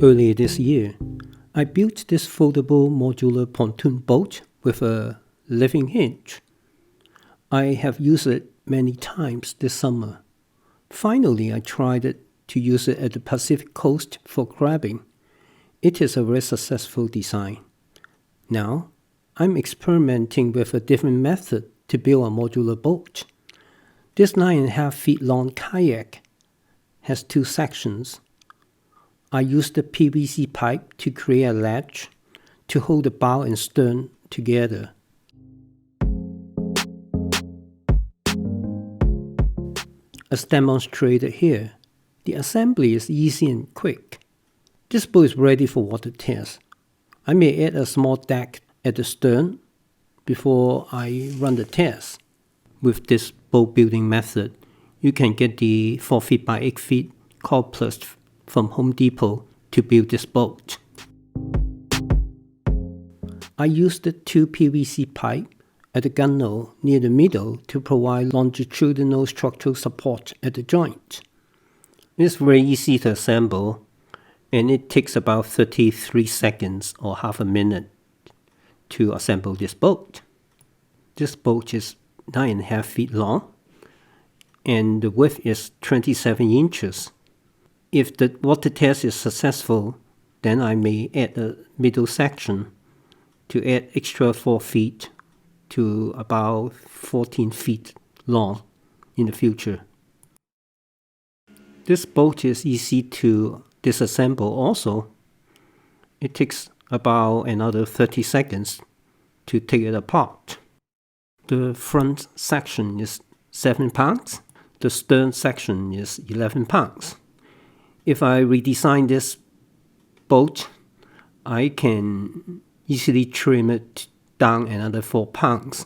Earlier this year, I built this foldable modular pontoon boat with a living hinge. I have used it many times this summer. Finally, I tried to use it at the Pacific coast for grabbing. It is a very successful design. Now, I'm experimenting with a different method to build a modular boat. This 9.5 feet long kayak has two sections. I used the PVC pipe to create a ledge to hold the bow and stern together. As demonstrated here, the assembly is easy and quick. This boat is ready for water test. I may add a small deck at the stern before I run the test. With this boat building method, you can get the 4 feet by 8 feet Coroplast from Home Depot to build this boat. I used the two PVC pipe at the gunnel near the middle to provide longitudinal structural support at the joint. It's very easy to assemble, and it takes about 33 seconds or half a minute to assemble this boat. This boat is 9.5 feet long, and the width is 27 inches. If the water test is successful, then I may add a middle section to add extra 4 feet to about 14 feet long in the future. This boat is easy to disassemble also. It takes about another 30 seconds to take it apart. The front section is 7 pounds. The stern section is 11 pounds. If I redesign this boat, I can easily trim it down another 4 pounds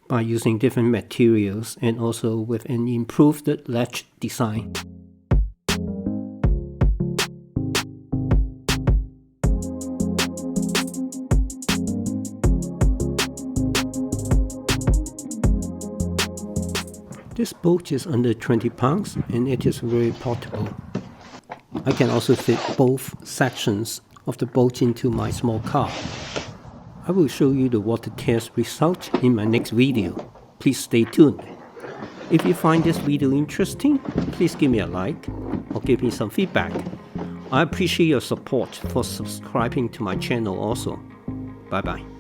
by using different materials and also with an improved ledge design. This boat is under 20 pounds and it is very portable. I can also fit both sections of the boat into my small car. I will show you the water test result in my next video. Please stay tuned. If you find this video interesting, please give me a like or give me some feedback. I appreciate your support for subscribing to my channel also. Bye bye.